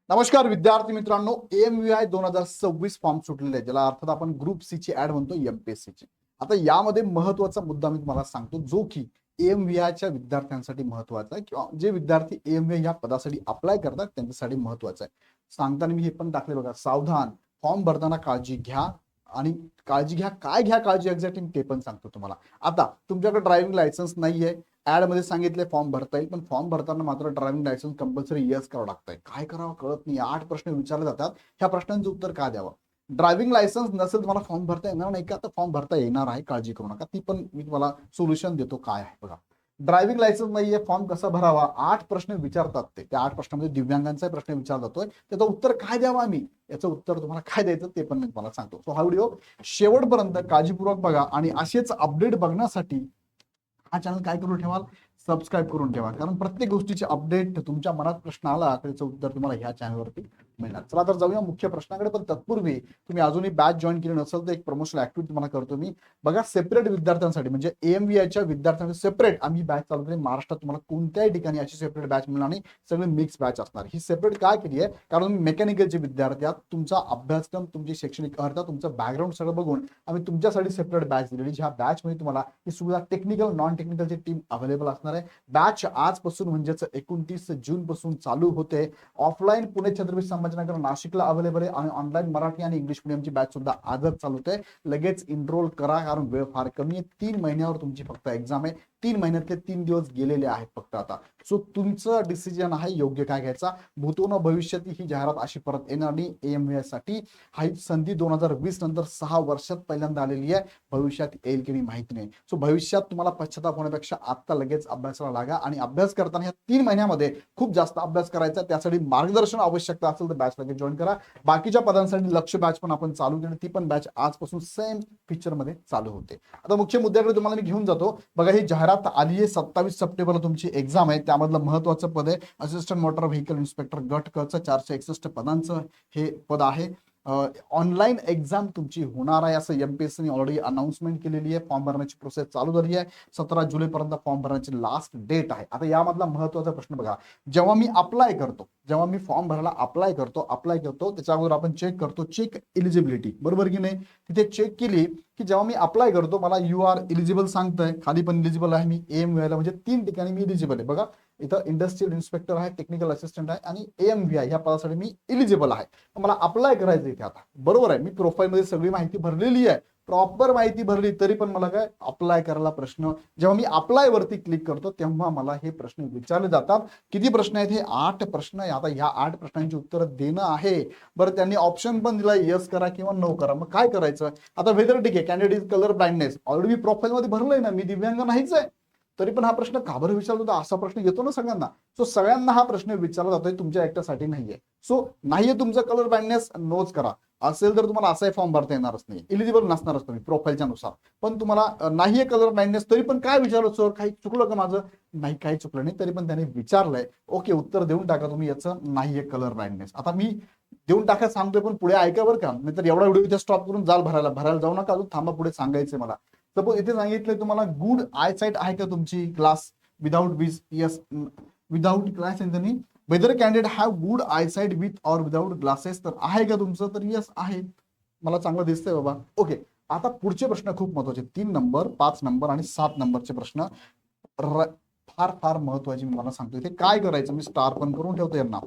नमस्कार विद्यार्थी मित्रांनो, AMVI 2026 फॉर्म सुटलेले आहे, ज्याला अर्थात आपण ग्रुप सी ची ऍड म्हणतो MPSC ची. आता यामध्ये महत्वाचा मुद्दा मी तुम्हाला सांगतो, जो की AMVI च्या विद्यार्थ्यांसाठी महत्वाचा आहे किंवा जे विद्यार्थी AMVI या पदासाठी अप्लाय करतात त्यांच्यासाठी महत्वाचा आहे. सांगताना मी हे पण टाकले बघा, सावधान, फॉर्म भरताना काळजी घ्या आणि काळजी घ्या, काय घ्या काळजी एक्झॅक्टली ते पण सांगतो तुम्हाला. आता तुमच्याकडे ड्रायव्हिंग लायसन्स नाहीये, ऍड मध्ये सांगितले फॉर्म भरता येईल, पण फॉर्म भरताना मात्र ड्रायव्हिंग लायसन्स कंपल्सरी येस करावं लागतंय. काय करावं कळत नाही, 8 प्रश्न विचारले जातात. ह्या प्रश्नांचं उत्तर काय द्यावं? ड्रायव्हिंग लायसन्स नसेल तुम्हाला फॉर्म भरता येणार नाही का? तर फॉर्म भरता येणार आहे, काळजी करू नका. ती पण मी तुम्हाला सोल्युशन देतो काय आहे बघा. ड्रायव्हिंग लायसन्स नाहीये, फॉर्म कसा भरावा? 8 प्रश्न विचारतात ते. त्या 8 प्रश्नामध्ये दिव्यांगांचा प्रश्न विचारला जातोय. त्याचं उत्तर काय द्यावं आम्ही? याचं उत्तर तुम्हाला काय द्यायचं ते पण मी तुम्हाला सांगतो. सो हा व्हिडिओ शेवटपर्यंत काळजीपूर्वक बघा आणि असेच अपडेट बघण्यासाठी हा चॅनल काय करून ठेवाल, सबस्क्राईब करून ठेवा, कारण प्रत्येक गोष्टीचे अपडेट तुमच्या मनात प्रश्न आला त्याचं उत्तर तुम्हाला ह्या चॅनलवरती मिळणार. चला तर जाऊया मुख्य प्रश्नाकडे. पण तत्पूर्वी तुम्ही अजूनही बॅच जॉईन केली नसेल तर एक प्रमोशनल ऍक्टिव्हिटी तुम्हाला करतो मी बघा. सेपरेट विद्यार्थ्यांसाठी म्हणजे AMVI च्या विद्यार्थ्यांसाठी सेपरेट आम्ही बॅच चालू केली. महाराष्ट्रात तुम्हाला कोणत्याही ठिकाणी अशी सेपरेट बॅच मिळणार नाही, सगळे मिक्स बॅच असणार. ही सेपरेट काय केली आहे, कारण मेकॅनिकलचे विद्यार्थी आहात, तुमचा अभ्यासक्रम, तुमची शैक्षणिक अर्थ, तुमचं बॅकग्राऊंड सगळं बघून आम्ही तुमच्यासाठी सेपरेट बॅच दिलेली. ज्या बॅच मध्ये तुम्हाला ही सुविधा टेक्निकल नॉन टेक्निकलची टीम अवेलेबल असणार आहे. बॅच आजपासून म्हणजेच 29 जून पासून चालू होते. ऑफलाईन पुणे छत्रपती संभाजीनगर नाशिकला अवेलेबल आहे आणि ऑनलाईन मराठी आणि इंग्लिश मीडियमची बॅच सुद्धा आजच चालू होते. लगेच इनरोल करा, कारण वेळ फार कमी आहे. 3 महिन्यावर तुमची फक्त एक्झाम आहे. 3 महिन्यातले 3 दिवस गेलेले आहेत फक्त आता. सो तुमचं डिसिजन आहे योग्य काय घ्यायचा. भूतो न भविष्यात ही जाहिरात अशी परत येणार नाही. AMVI साठी हा संधी 2020 नंतर 6 वर्षात पहिल्यांदा आलेली आहे. भविष्यात येईल की नाही माहिती नाही. सो भविष्यात तुम्हाला पश्चाताप होण्यापेक्षा आता लगेच अभ्यासाला लागा आणि अभ्यास करताना या 3 महिन्यामध्ये खूप जास्त अभ्यास करायचा. त्यासाठी मार्गदर्शन आवश्यकता असेल तर बॅच लगेच जॉईन करा. बाकीच्या पदांसाठी लक्ष बॅच पण आपण चालू केली, ती पण बॅच आजपासून सेम फीचर मध्ये चालू होते. आता मुख्य मुद्द्याकडे तुम्हाला मी घेऊन जातो बघा. ही जाहिरात आली आहे, 27 सप्टेंबरला तुमची एक्झाम आहे. त्यामधलं महत्वाचं पद आहे असिस्टंट मोटर व्हेकल इन्स्पेक्टर गट क चं 461 पदांचं हे पद आहे. ऑनलाईन एक्झाम तुमची होणार आहे असं MPSC ने ऑलरेडी अनाउन्समेंट केलेली आहे. फॉर्म भरण्याची प्रोसेस चालू झाली आहे. 17 जुलैपर्यंत फॉर्म भरण्याची लास्ट डेट आहे. आता यामधला महत्वाचा प्रश्न बघा, जेव्हा मी अप्लाय करतो, जेव्हा मी फॉर्म भरायला अप्लाय करतो त्याच्या अगोदर आपण चेक करतो, चेक एलिजिबिलिटी, बरोबर की नाही? तिथे चेक केली की जेव्हा मी अप्लाय करतो मला यू आर इलिजिबल सांगतंय, खाली पण इलिजिबल आहे मी. AMVI ला म्हणजे 3 ठिकाणी मी इलिजिबल आहे बघा. इथं इंडस्ट्रियल इन्स्पेक्टर आहे, टेक्निकल असिस्टंट आहे आणि AMVI या पदासाठी मी इलिजिबल आहे. मला अप्लाय करायचं इथे आता, बरोबर आहे. मी प्रोफाईल मध्ये सगळी माहिती भरलेली आहे, प्रॉपर माहिती भरली, तरी पण मला काय अप्लाय करायला प्रश्न. जेव्हा मी अप्लाय वरती क्लिक करतो तेव्हा मला हे प्रश्न विचारले जातात. किती प्रश्न आहेत? हे 8 प्रश्न आहे. आता ह्या 8 प्रश्नांची उत्तर देणं आहे. बरं, त्यांनी ऑप्शन पण दिला, येस करा किंवा नो करा. मग काय करायचं आता? वेदर ठीक आहे, कॅन्डिडेट कलर ब्लाइंडनेस ऑलरेडी मी प्रोफाईल मध्ये भरलंय ना, मी दिव्यांग नाहीच आहे, तरी पण हा प्रश्न का बरं विचारला होता? असा प्रश्न येतो ना सगळ्यांना. सो सगळ्यांना हा प्रश्न विचारला जातोय, तुमच्या एकट्यासाठी नाहीये. सो नाहीये तुमचं कलर ब्लाइंडनेस, नोच करा. असेल तर तुम्हाला असाही फॉर्म भरता येणारच नाही, इलिजिबल नसणारच तुम्ही प्रोफाईलच्या नुसार. पण तुम्हाला नाहीये कलर ब्लाइंडनेस, तरी पण काय विचारलं सर, काही चुकलं का माझं? नाही, काही चुकलं नाही, तरी पण त्याने विचारलंय. ओके, उत्तर देऊन टाका तुम्ही याचं, नाहीये कलर ब्लाइंडनेस. आता मी देऊन टाका सांगतोय, पण पुढे ऐका बरं का, नाहीतर एवढा व्हिडिओ इथे स्टॉप करून जाल भरायला जाऊ नका, अजून थांबा, पुढे सांगायचंय मला. सपोज इथे सांगितलंय तुम्हाला गुड आय साईट आहे का तुमची, glass without with, yes, without glass त्यांनी. Whether candidate have good eye sight with or without glasses, तर आहे का तुमचं? तर यस आहे, मला चांगलं दिसतंय बाबा. ओके, आता पुढचे प्रश्न खूप महत्वाचे. 3 नंबर, 5 नंबर आणि 7 नंबरचे प्रश्न फार फार महत्वाचे. मी मला सांगतो इथे काय करायचं, मी स्टार पण करून ठेवतो यांना.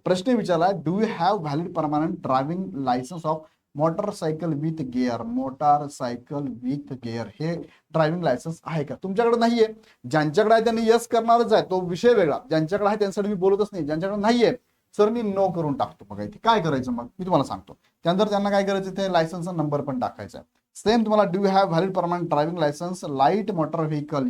प्रश्न विचारला, do you have valid permanent driving licence of motorcycle with gear? Motorcycle with gear हे ड्रायव्हिंग लायसन्स आहे का? तुमच्याकडे नाहीये. ज्यांच्याकडे आहे त्यांनी यस करणारच आहे, तो विषय वेगळा. ज्यांच्याकडे आहे त्यांच्यासाठी मी बोलतच नाही. ज्यांच्याकडे नाहीये सर मी नो करून टाकतो. बघा इथे काय करायचं मग मी तुम्हाला सांगतो. त्यानंतर त्यांना काय करायचं, ते लायसन्सचा नंबर पण टाकायचा आहे. सेम तुम्हाला do have valid permanent driving licence light motor vehicle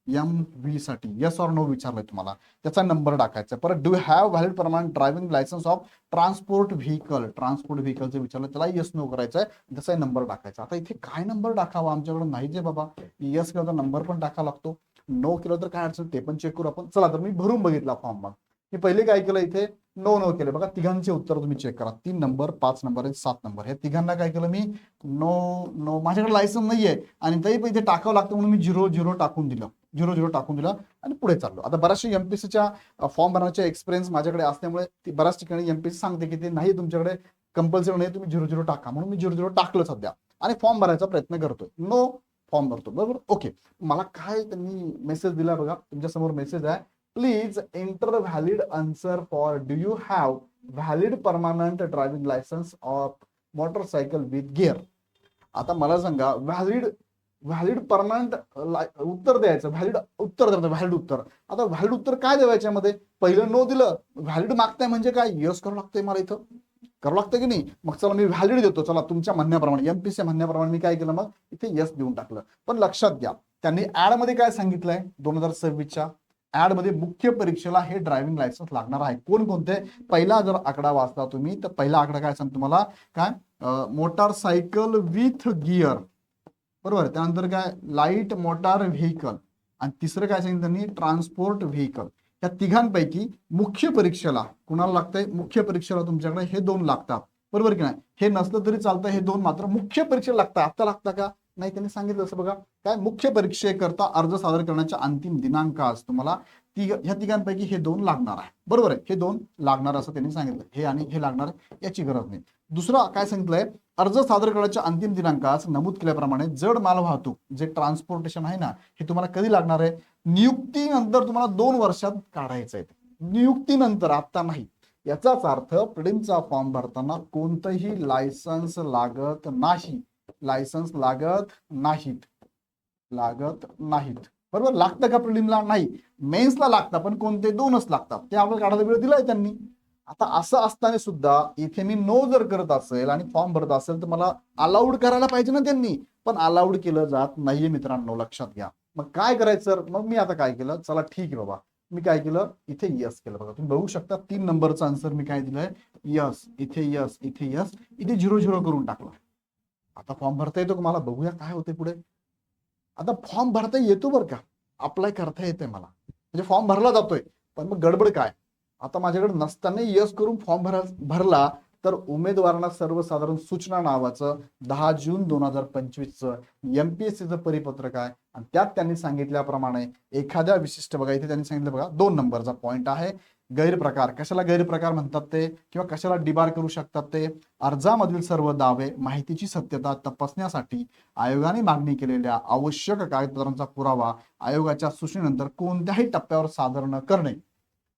LMV साठी यस ऑर नो विचारलंय तुम्हाला, त्याचा नंबर टाकायचा. परत do have valid permanent driving licence of transport व्हेकलचं विचारलं, त्याला यस नो करायचंय, त्याचा नंबर टाकायचा. आता इथे काय नंबर टाकावा, आमच्याकडे नाही जे बाबा. यस केलं तर नंबर पण टाकावा लागतो, नो केलं तर काय अडचण ते पण चेक करू आपण. चला तर मी भरून बघितला फॉर्म. मग मी पहिले काय केलं, इथे नो केले बघा. तिघांचे उत्तर तुम्ही चेक करा. 3 नंबर, 5 नंबर आणि 7 नंबर, हे तिघांना काय केलं मी, नो. माझ्याकडे लायसन्स नाहीये आणि तरी पण इथे टाकावं लागतं म्हणून मी 0 टाकून दिलं. 0-0 टाकून दिला आणि पुढे चाललो. आता बऱ्याचशा एमपीसीच्या फॉर्म भरण्याचा एक्सपिरियन्स माझ्याकडे असल्यामुळे ती बऱ्याच ठिकाणी एमपीसी सांगते की ते नाही तुमच्याकडे कंपल्सरी नाही, तुम्ही 0-0 टाका, म्हणून मी 0-0 टाकलं सध्या आणि फॉर्म भरायचा प्रयत्न करतोय. नो फॉर्म भरतो, बरोबर. ओके, मला काय त्यांनी मेसेज दिला बघा, तुमच्या समोर मेसेज आहे. Please enter valid answer for do you have valid permanent driving licence of motorcycle with gear. आता मला सांगा, व्हॅलिड व्हॅलिड परमानंट उत्तर द्यायचं, व्हॅलिड उत्तर द्यायचं, व्हॅलिड उत्तर. आता व्हॅलिड उत्तर काय द्यायचं यामध्ये? पहिलं नो दिलं, व्हॅलिड मागताय म्हणजे काय? यस करावं लागतंय मला, इथं करावं लागतं की नाही. मग चला मी व्हॅलिड देतो, चला तुमच्या म्हणण्याप्रमाणे, एमपीसी म्हणण्याप्रमाणे मी काय केलं, मग इथे यस देऊन टाकलं. पण लक्षात घ्या, त्यांनी ऍड मध्ये काय सांगितलंय, 2026च्या ऍड मध्ये मुख्य परीक्षेला हे ड्रायव्हिंग लायसन्स लागणार आहे. कोणकोणते? पहिला जर आकडा वाचता तुम्ही तर पहिला आकडा काय सांगतो तुम्हाला, काय मोटारसायकल विथ गिअर, बरोबर. त्यानंतर काय लाईट मोटार व्हेकल, आणि तिसरं काय सांगितलं त्यांनी, ट्रान्सपोर्ट व्हेकल. या तिघांपैकी मुख्य परीक्षेला कुणाला लागतंय? मुख्य परीक्षेला तुमच्याकडे हे दोन लागतात, बरोबर की नाही. हे नसलं तरी चालतं, हे दोन मात्र मुख्य परीक्षेला लागतात. आता लागतं का? नाही, त्यांनी सांगितलं असं बघा, काय मुख्य परीक्षेकरता अर्ज सादर करण्याच्या अंतिम दिनांक आज तुम्हाला ह्या तिघांपैकी हे दोन लागणार आहे, बरोबर आहे. हे दोन लागणार असं त्यांनी सांगितलं, हे आणि हे लागणार, याची गरज नाही. दुसरा काय सांगितलंय, अर्ज सादर करण्याच्या अंतिम दिनांकास नमूद केल्याप्रमाणे जड माल वाहतूक जे ट्रान्सपोर्टेशन आहे ना, हे तुम्हाला कधी लागणार आहे? नियुक्तीनंतर तुम्हाला 2 वर्षात काढायचं आहे. नियुक्तीनंतर, आता नाही. याचाच अर्थ प्रिलिमचा फॉर्म भरताना कोणतंही लायसन्स लागत नाही, लायसन्स लागत नाहीत, लागत नाहीत, बरोबर. लागतं का प्रिलिमला? नाही. मेन्सला लागतं, पण कोणते? 2च लागतात. ते आपल्याला काढायला वेळ दिलाय त्यांनी. आता असं असताना सुद्धा इथे मी नो जर करत असेल आणि फॉर्म भरत असेल तर मला अलाउड करायला पाहिजे ना त्यांनी, पण अलाउड केलं जात नाहीये मित्रांनो, लक्षात घ्या. मग काय करायचं? मग मी आता काय केलं, चला ठीक आहे बाबा, मी काय केलं, इथे यस केलं. बघा तुम्ही बघू शकता 3 नंबरचा आन्सर मी काय दिलंय, यस. इथे यस, इथे यस, इथे 0-0 करून टाकलं. आता फॉर्म भरता येतो का मला? बघूया काय होते पुढे. आता फॉर्म भरता येतो बरं का, अप्लाय करता येते मला, म्हणजे फॉर्म भरला जातोय. पण मग गडबड काय, आता माझ्याकडे नसताना यस करून फॉर्म भरला तर उमेदवारांना सर्वसाधारण सूचना नावाचं 10 जून 2025चं एमपीएससीचं परिपत्रक आहे, आणि त्यात त्यांनी सांगितल्याप्रमाणे एखाद्या विशिष्ट, बघा इथे त्यांनी सांगितलं बघा, 2 नंबरचा पॉइंट आहे, गैरप्रकार. कशाला गैरप्रकार म्हणतात ते, किंवा कशाला डिबार करू शकतात ते? अर्जामधील सर्व दावे, माहितीची सत्यता तपासण्यासाठी आयोगाने मागणी केलेल्या आवश्यक कागदपत्रांचा पुरावा आयोगाच्या सूचनेनंतर कोणत्याही टप्प्यावर सादर न करणे.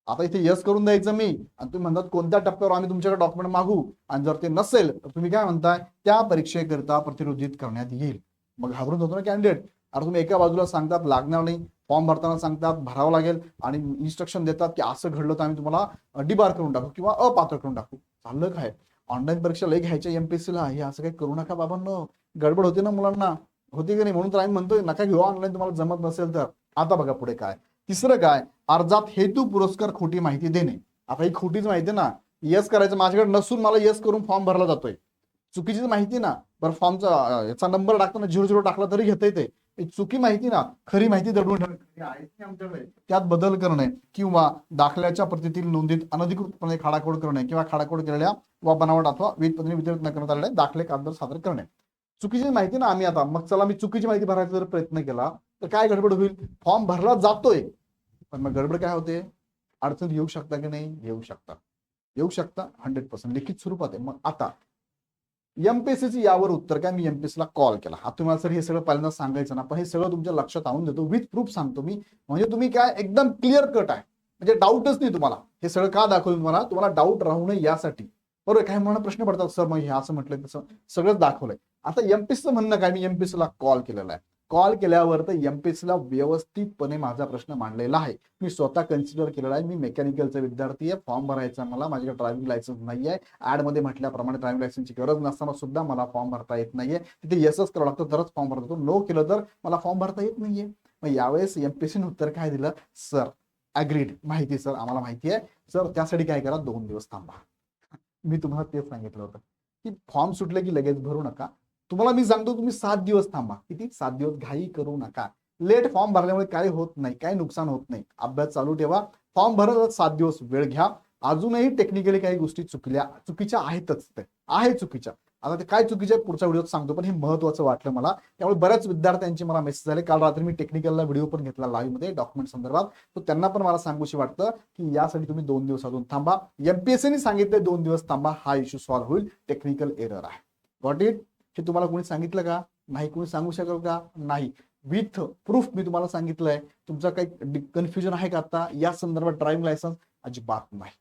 आता इथे यस करून द्यायचं मी, आणि तुम्ही म्हणतात कोणत्या टप्प्यावर आम्ही तुमच्याकडे डॉक्युमेंट मागू, आणि जर ते नसेल तर तुम्ही काय म्हणताय, त्या परीक्षेकरिता प्रतिरोधित करण्यात येईल. मग घाबरून जातो ना कॅन्डिडेट. अरे तुम्ही एका बाजूला सांगतात लागणार नाही, फॉर्म भरताना सांगतात भरावं लागेल, आणि इन्स्ट्रक्शन देतात की असं घडलं तर आम्ही तुम्हाला डिबार करून टाकू किंवा अपात्र करून टाकू. चाललं काय? ऑनलाईन परीक्षा लई घ्यायच्या एमपीएससीला, हे असं काही करू नका बाबांनो, गडबड होते ना मुलांना, होती की नाही. म्हणून तर आम्ही म्हणतोय नका घेऊ ऑनलाईन, तुम्हाला जमत नसेल तर. आता बघा पुढे काय, तिसरं काय, अर्जात हेतू पुरस्कार खोटी माहिती देणे. आता ही खोटीच माहिती ना, यस करायचं, माझ्याकडे नसून मला यस करून फॉर्म भरला जातोय, चुकीचीच माहिती ना. बरं, फॉर्मचा याचा नंबर टाकताना 0-0 टाकला तरी घेता येते, चुकी माहिती ना. खरी माहिती दडवून ठेवणे, त्यात बदल करणे, किंवा दाखल्याच्या प्रतीतील नोंदीत अनधिकृतपणे खाडाखोड करणे, किंवा खाडाखोड केलेल्या वा बनावट अथवा विविध पद्धतीने वितरित न करण्यात आलेले दाखले कागद सादर करणे. चुकीची माहिती ना आम्ही आता, मग चला मी चुकीची माहिती भरायचा जर प्रयत्न केला तर काय गडबड होईल? फॉर्म भरला जातोय, पण मग गडबड काय होते? अडचण येऊ शकता की नाही? येऊ शकता, येऊ शकता, 100% लिखित स्वरूपात आहे. मग आता एमपीएससीची यावर उत्तर काय, मी एमपीएससीला कॉल केला. आता तुम्हाला सर हे सगळं पहिल्यांदा सांगायचं ना, पण हे सगळं तुमच्या लक्षात आणून देतो, विथ प्रूफ सांगतो मी, म्हणजे तुम्ही काय एकदम क्लिअर कट आहे, म्हणजे डाऊटच नाही तुम्हाला. हे सगळं का दाखवलं तुम्हाला डाऊट राहू नये यासाठी, बरोबर. काही म्हणून प्रश्न पडतात, सर मग हे असं म्हटलं तसं, सगळंच दाखवलंय. आता एमपीएससीचं म्हणणं काय, मी एमपीएससीला कॉल केलेला आहे. कॉल केल्यावर तर एमपीएससीला व्यवस्थितपणे माझा प्रश्न मांडलेला आहे, मी स्वतः कन्सिडर केलेला आहे. मी मेकॅनिकलचा विद्यार्थी आहे, फॉर्म भरायचा मला, माझ्याकडे ड्रायव्हिंग लायसन्स नाही आहे. ऍड मध्ये म्हटल्याप्रमाणे ड्रायव्हिंग लायसन्सची गरज नसताना सुद्धा मला फॉर्म भरता येत नाहीये. तिथे येसच करावं लागतं तरच फॉर्म भरतो, नो केलं तर मला फॉर्म भरता येत नाहीये. मग यावेळेस एमपीएससीने उत्तर काय दिलं, सर अग्रीड, माहिती सर, आम्हाला माहिती आहे सर, त्यासाठी काय करा, 2 दिवस थांबा. मी तुम्हाला तेच सांगितलं होतं की फॉर्म सुटले की लगेच भरू नका. तुम्हाला मी सांगतो तुम्ही 7 दिवस थांबा. किती? 7 दिवस. घाई करू नका. लेट फॉर्म भरल्यामुळे काय होत नाही, काय नुकसान होत नाही. अभ्यास चालू ठेवा. फॉर्म भरत 7 दिवस वेळ घ्या. अजूनही टेक्निकली काही गोष्टी चुकीच्या आहेतच, ते आहे चुकीच्या, आता ते काय चुकीचे आहे पुढच्या व्हिडिओत सांगतो, पण हे महत्त्वाचं वाटलं मला. त्यामुळे बऱ्याच विद्यार्थ्यांचे मला मेसेज आले. काल रात्री मी टेक्निकलला व्हिडिओ पण घेतला लाईव्ह मध्ये डॉक्युमेंट संदर्भात. तर त्यांना पण मला सांगूशी वाटतं की यासाठी तुम्ही 2 दिवस अजून थांबा. एमपीएससीने सांगितलंय 2 दिवस थांबा, हा इश्यू सॉल्व्ह होईल. टेक्निकल एरर आहे. Got it? हे तुम्हाला कोणी सांगितलं का? नाही. कोणी सांगू शकेल का? नाही. विथ प्रूफ मी तुम्हाला सांगितलंय. तुमचा काही कन्फ्युजन आहे का आता या संदर्भात? ड्रायव्हिंग लायसन्स अजिबात नाही.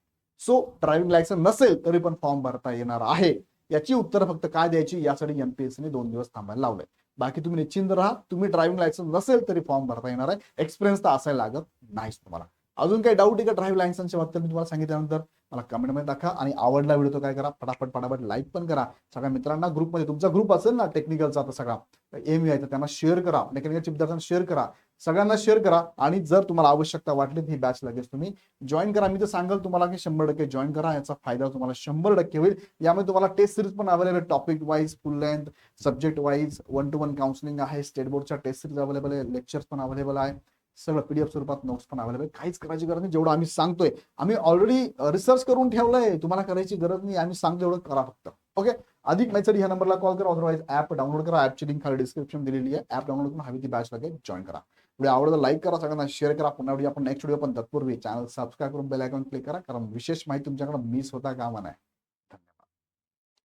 सो ड्रायव्हिंग लायसन्स नसेल तरी पण फॉर्म भरता येणार आहे. याची उत्तर फक्त काय द्यायची, यासाठी एमपीएससीने 2 दिवस थांबायला लावलंय. बाकी तुम्ही निश्चिंत राहा. तुम्ही ड्रायव्हिंग लायसन्स नसेल तरी फॉर्म भरता येणार आहे. एक्सपिरियन्स तर असायला लागत नाहीच तुम्हाला. अजून काही डाऊट आहे का ड्रायव्हिंग लायसन्सच्या बाबतीत? मी तुम्हाला सांगितल्यानंतर मला कमेंटमध्ये टाका. आणि आवडला व्हिडिओ तो काय करा, फटाफट लाईक पण करा. सगळ्या मित्रांना ग्रुपमध्ये, तुमचा ग्रुप असेल ना टेक्निकलचा आता सगळा एम यायचा, त्यांना शेअर करा. मेकॅनिकलच्या विद्यार्थ्यांना शेअर करा. सगळ्यांना शेअर करा. आणि जर तुम्हाला आवश्यकता वाटली ही बॅच लगेच तुम्ही जॉईन करा. मी तर सांगाल तुम्हाला की 100% जॉईन करा. याचा फायदा तुम्हाला 100% होईल. यामध्ये तुम्हाला टेस्ट सिरीज पण अवेलेबल, टॉपिक वाईज, फुल length, subject wise, 1-to-1 counselling आहे. स्टेट बोर्डच्या टेस्ट सिरीज अवेलेबल आहे. लेक्चर्स पण अवेलेबल आहे. सगळं पीडीएफ स्वरूपात नोट्स पण अवेलेबल. काहीच करायची गरज नाही. जेवढं आम्ही सांगतोय, आम्ही ऑलरेडी रिसर्च करून ठेवलंय. तुम्हाला करायची गरज नाही. आम्ही सांगतो एवढं करा फक्त. ओके. अधिक माहितीसाठी ह्या नंबरला कॉल करा. अदरवाईज ऍप डाउनलोड करा. ऍपची लिंक खाली डिस्क्रिप्शन दिलेली आहे. ऍप डाउनलोड करून हवी ती बॅच लगेच जॉईन करा. व्हिडिओ आवडला लाईक करा. सगळ्यांना शेअर करा. पुन्हा आपण नेक्स्ट व्हिडिओ पण तत्पूर्वी चॅनल सबस्क्राईब करून बेल आयकॉन क्लिक करा, कारण विशेष माहिती तुमच्याकडे मिस होता कामा नये.